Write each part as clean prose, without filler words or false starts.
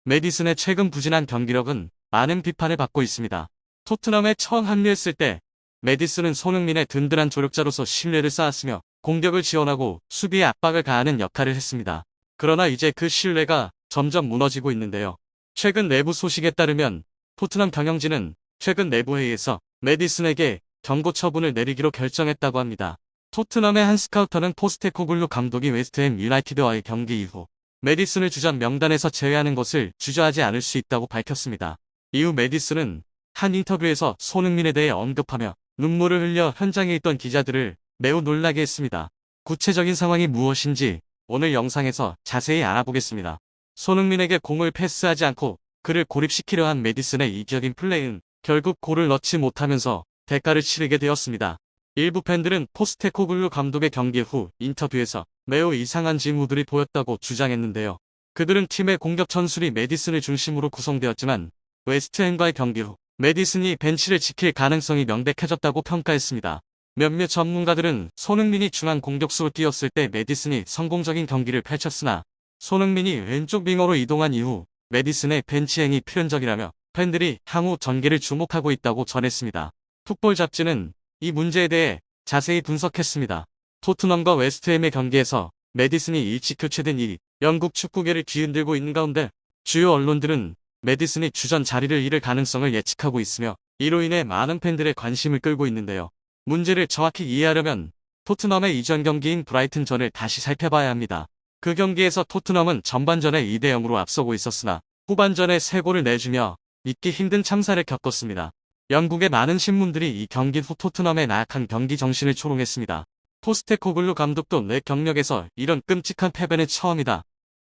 메디슨의 최근 부진한 경기력은 많은 비판을 받고 있습니다. 토트넘에 처음 합류했을 때 메디슨은 손흥민의 든든한 조력자로서 신뢰를 쌓았으며 공격을 지원하고 수비에 압박을 가하는 역할을 했습니다. 그러나 이제 그 신뢰가 점점 무너지고 있는데요. 최근 내부 소식에 따르면 토트넘 경영진은 최근 내부 회의에서 메디슨에게 경고 처분을 내리기로 결정했다고 합니다. 토트넘의 한 스카우터는 포스테코글루 감독이 웨스트햄 유나이티드와의 경기 이후 메디슨을 주전 명단에서 제외하는 것을 주저하지 않을 수 있다고 밝혔습니다. 이후 메디슨은 한 인터뷰에서 손흥민에 대해 언급하며 눈물을 흘려 현장에 있던 기자들을 매우 놀라게 했습니다. 구체적인 상황이 무엇인지 오늘 영상에서 자세히 알아보겠습니다. 손흥민에게 공을 패스하지 않고 그를 고립시키려 한 메디슨의 이기적인 플레이는 결국 골을 넣지 못하면서 대가를 치르게 되었습니다. 일부 팬들은 포스테코글루 감독의 경기 후 인터뷰에서 매우 이상한 징후들이 보였다고 주장했는데요. 그들은 팀의 공격 전술이 메디슨을 중심으로 구성되었지만 웨스트햄과의 경기 후 메디슨이 벤치를 지킬 가능성이 명백해졌다고 평가했습니다. 몇몇 전문가들은 손흥민이 중앙 공격수로 뛰었을 때 메디슨이 성공적인 경기를 펼쳤으나 손흥민이 왼쪽 윙어로 이동한 이후 메디슨의 벤치행이 필연적이라며 팬들이 향후 전개를 주목하고 있다고 전했습니다. 풋볼 잡지는 이 문제에 대해 자세히 분석했습니다. 토트넘과 웨스트햄의 경기에서 메디슨이 일찍 교체된 일이 영국 축구계를 뒤흔들고 있는 가운데 주요 언론들은 메디슨이 주전 자리를 잃을 가능성을 예측하고 있으며 이로 인해 많은 팬들의 관심을 끌고 있는데요. 문제를 정확히 이해하려면 토트넘의 이전 경기인 브라이튼전을 다시 살펴봐야 합니다. 그 경기에서 토트넘은 전반전에 2대 0으로 앞서고 있었으나 후반전에 3골을 내주며 믿기 힘든 참사를 겪었습니다. 영국의 많은 신문들이 이 경기 후 토트넘의 나약한 경기 정신을 초롱했습니다. 포스테코글루 감독도 내 경력에서 이런 끔찍한 패배는 처음이다.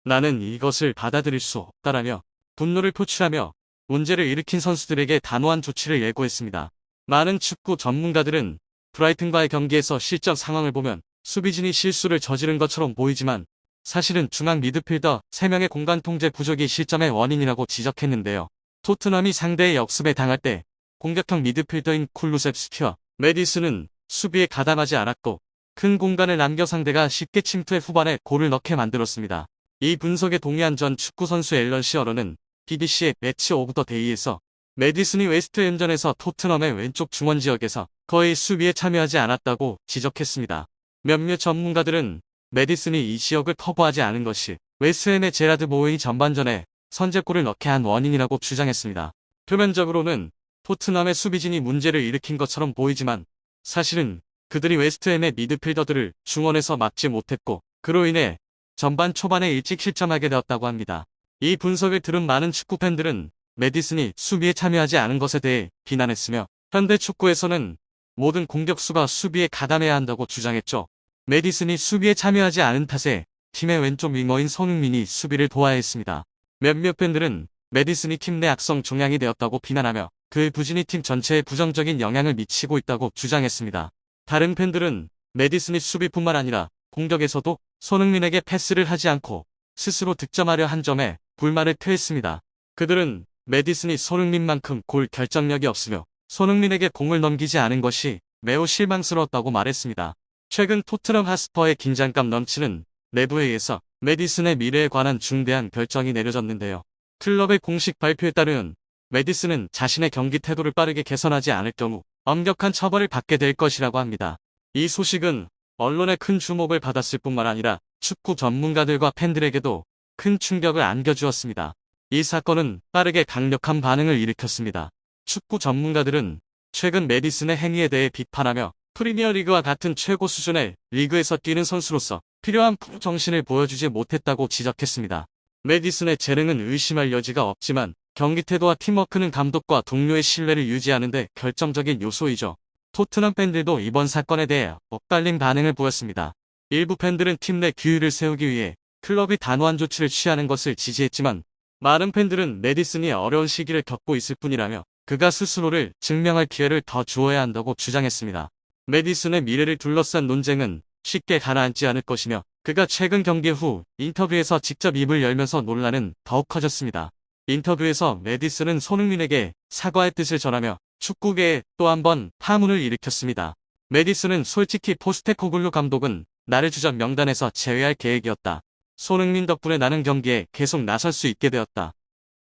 나는 이것을 받아들일 수 없다라며 분노를 표출하며 문제를 일으킨 선수들에게 단호한 조치를 예고했습니다. 많은 축구 전문가들은 브라이튼과의 경기에서 실전 상황을 보면 수비진이 실수를 저지른 것처럼 보이지만 사실은 중앙 미드필더 3명의 공간 통제 부족이 실점의 원인이라고 지적했는데요. 토트넘이 상대의 역습에 당할 때 공격형 미드필더인 쿨루셉스키와 메디슨은 수비에 가담하지 않았고 큰 공간을 남겨 상대가 쉽게 침투해 후반에 골을 넣게 만들었습니다. 이 분석에 동의한 전 축구선수 앨런 시어러는 BBC의 매치 오브 더 데이에서 메디슨이 웨스트햄전에서 토트넘의 왼쪽 중원 지역에서 거의 수비에 참여하지 않았다고 지적했습니다. 몇몇 전문가들은 메디슨이 이 지역을 커버하지 않은 것이 웨스트햄의 제라드 보웬이 전반전에 선제골을 넣게 한 원인이라고 주장했습니다. 표면적으로는 토트넘의 수비진이 문제를 일으킨 것처럼 보이지만 사실은 그들이 웨스트햄의 미드필더들을 중원에서 막지 못했고 그로 인해 전반 초반에 일찍 실점하게 되었다고 합니다. 이 분석을 들은 많은 축구팬들은 메디슨이 수비에 참여하지 않은 것에 대해 비난했으며 현대 축구에서는 모든 공격수가 수비에 가담해야 한다고 주장했죠. 메디슨이 수비에 참여하지 않은 탓에 팀의 왼쪽 윙어인 손흥민이 수비를 도와야 했습니다. 몇몇 팬들은 메디슨이 팀 내 악성 종양이 되었다고 비난하며 그의 부진이 팀 전체에 부정적인 영향을 미치고 있다고 주장했습니다. 다른 팬들은 메디슨이 수비뿐만 아니라 공격에서도 손흥민에게 패스를 하지 않고 스스로 득점하려 한 점에 불만을 표했습니다. 그들은 메디슨이 손흥민만큼 골 결정력이 없으며 손흥민에게 공을 넘기지 않은 것이 매우 실망스러웠다고 말했습니다. 최근 토트넘 핫스퍼의 긴장감 넘치는 내부회의에서 메디슨의 미래에 관한 중대한 결정이 내려졌는데요. 클럽의 공식 발표에 따르면 메디슨은 자신의 경기 태도를 빠르게 개선하지 않을 경우 엄격한 처벌을 받게 될 것이라고 합니다. 이 소식은 언론의 큰 주목을 받았을 뿐만 아니라 축구 전문가들과 팬들에게도 큰 충격을 안겨주었습니다. 이 사건은 빠르게 강력한 반응을 일으켰습니다. 축구 전문가들은 최근 메디슨의 행위에 대해 비판하며 프리미어리그와 같은 최고 수준의 리그에서 뛰는 선수로서 필요한 프로 정신을 보여주지 못했다고 지적했습니다. 메디슨의 재능은 의심할 여지가 없지만 경기 태도와 팀워크는 감독과 동료의 신뢰를 유지하는 데 결정적인 요소이죠. 토트넘 팬들도 이번 사건에 대해 엇갈린 반응을 보였습니다. 일부 팬들은 팀 내 규율을 세우기 위해 클럽이 단호한 조치를 취하는 것을 지지했지만 많은 팬들은 메디슨이 어려운 시기를 겪고 있을 뿐이라며 그가 스스로를 증명할 기회를 더 주어야 한다고 주장했습니다. 메디슨의 미래를 둘러싼 논쟁은 쉽게 가라앉지 않을 것이며 그가 최근 경기 후 인터뷰에서 직접 입을 열면서 논란은 더욱 커졌습니다. 인터뷰에서 메디슨은 손흥민에게 사과의 뜻을 전하며 축구계에 또 한 번 파문을 일으켰습니다. 메디슨은 솔직히 포스테코글루 감독은 나를 주전 명단에서 제외할 계획이었다. 손흥민 덕분에 나는 경기에 계속 나설 수 있게 되었다.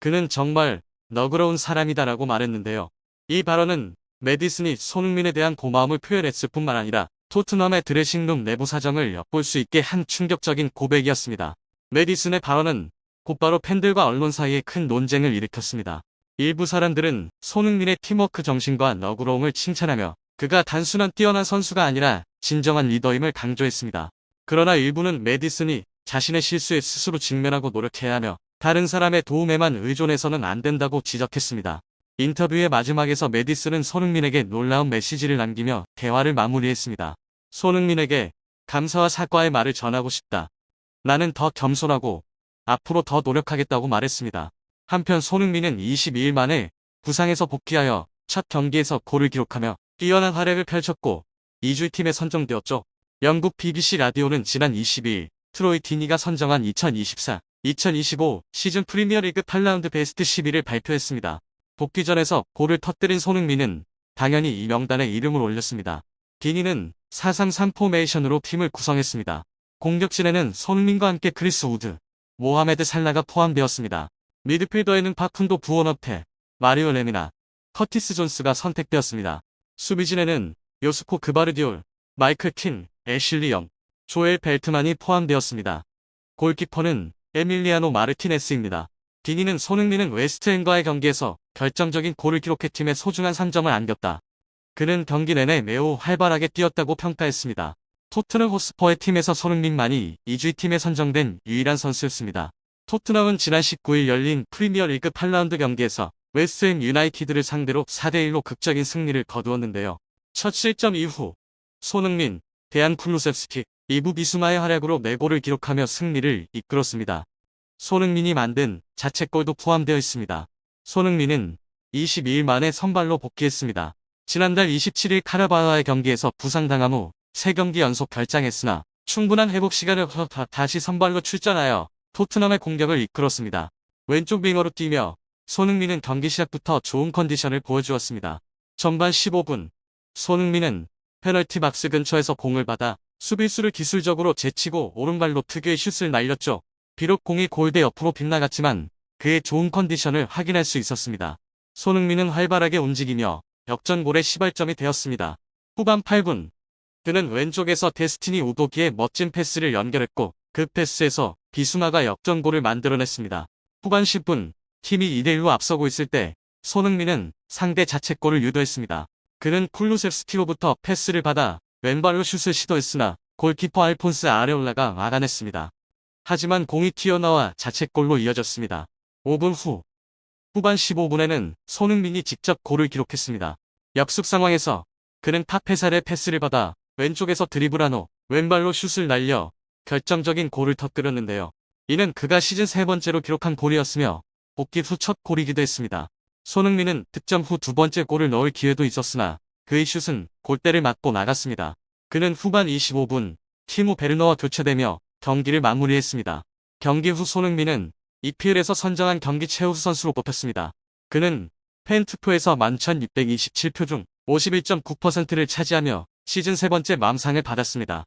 그는 정말 너그러운 사람이다라고 말했는데요. 이 발언은 메디슨이 손흥민에 대한 고마움을 표현했을 뿐만 아니라 토트넘의 드레싱룸 내부 사정을 엿볼 수 있게 한 충격적인 고백이었습니다. 메디슨의 발언은 곧바로 팬들과 언론 사이에 큰 논쟁을 일으켰습니다. 일부 사람들은 손흥민의 팀워크 정신과 너그러움을 칭찬하며 그가 단순한 뛰어난 선수가 아니라 진정한 리더임을 강조했습니다. 그러나 일부는 메디슨이 자신의 실수에 스스로 직면하고 노력해야 하며 다른 사람의 도움에만 의존해서는 안 된다고 지적했습니다. 인터뷰의 마지막에서 메디슨은 손흥민에게 놀라운 메시지를 남기며 대화를 마무리했습니다. 손흥민에게 감사와 사과의 말을 전하고 싶다. 나는 더 겸손하고 앞으로 더 노력하겠다고 말했습니다. 한편 손흥민은 22일 만에 부상에서 복귀하여 첫 경기에서 골을 기록하며 뛰어난 활약을 펼쳤고 2주 팀에 선정되었죠. 영국 BBC 라디오는 지난 22일 트로이 디니가 선정한 2024-2025 시즌 프리미어리그 8라운드 베스트 10위를 발표했습니다. 복귀전에서 골을 터뜨린 손흥민은 당연히 이 명단에 이름을 올렸습니다. 디니는 4-3-3 포메이션으로 팀을 구성했습니다. 공격진에는 손흥민과 함께 크리스 우드, 모하메드 살라가 포함되었습니다. 미드필더에는 파쿤도 부원어페, 마리오 레미나, 커티스 존스가 선택되었습니다. 수비진에는 요스코 그바르디올, 마이클 킨, 애슐리 영, 조엘 벨트만이 포함되었습니다. 골키퍼는 에밀리아노 마르티네스입니다. 디니는 손흥민은 웨스트햄과의 경기에서 결정적인 골을 기록해 팀에 소중한 3점을 안겼다. 그는 경기 내내 매우 활발하게 뛰었다고 평가했습니다. 토트넘 호스퍼의 팀에서 손흥민만이 2주 팀에 선정된 유일한 선수였습니다. 토트넘은 지난 19일 열린 프리미어리그 8라운드 경기에서 웨스트햄 유나이티드를 상대로 4대1로 극적인 승리를 거두었는데요. 첫 실점 이후 손흥민, 데안 쿨루셉스키, 이부 비수마의 활약으로 4골을 기록하며 승리를 이끌었습니다. 손흥민이 만든 자책골도 포함되어 있습니다. 손흥민은 22일 만에 선발로 복귀했습니다. 지난달 27일 카라바오와의 경기에서 부상당함 후 3경기 연속 결장했으나 충분한 회복 시간을 다시 선발로 출전하여 토트넘의 공격을 이끌었습니다. 왼쪽 윙어로 뛰며 손흥민은 경기 시작부터 좋은 컨디션을 보여주었습니다. 전반 15분 손흥민은 페널티 박스 근처에서 공을 받아 수비수를 기술적으로 제치고 오른발로 특유의 슛을 날렸죠. 비록 공이 골대 옆으로 빗나갔지만 그의 좋은 컨디션을 확인할 수 있었습니다. 손흥민은 활발하게 움직이며 역전골의 시발점이 되었습니다. 후반 8분 그는 왼쪽에서 데스티니 우도기의 멋진 패스를 연결했고 그 패스에서 비수마가 역전골을 만들어냈습니다. 후반 10분 팀이 2대1로 앞서고 있을 때 손흥민은 상대 자책골을 유도했습니다. 그는 쿨루셉스키로부터 패스를 받아 왼발로 슛을 시도했으나 골키퍼 알폰스 아레올라가 막아냈습니다. 하지만 공이 튀어나와 자책골로 이어졌습니다. 5분 후 후반 15분에는 손흥민이 직접 골을 기록했습니다. 역습 상황에서 그는 파페살의 패스를 받아 왼쪽에서 드리블한 후 왼발로 슛을 날려 결정적인 골을 터뜨렸는데요. 이는 그가 시즌 3번째로 기록한 골이었으며 복귀 후 첫 골이기도 했습니다. 손흥민은 득점 후 2번째 골을 넣을 기회도 있었으나 그의 슛은 골대를 맞고 나갔습니다. 그는 후반 25분 티모 베르너와 교체되며 경기를 마무리했습니다. 경기 후 손흥민은 EPL에서 선정한 경기 최우수 선수로 뽑혔습니다. 그는 팬투표에서 11,627표 중 51.9%를 차지하며 시즌 3번째 맘상을 받았습니다.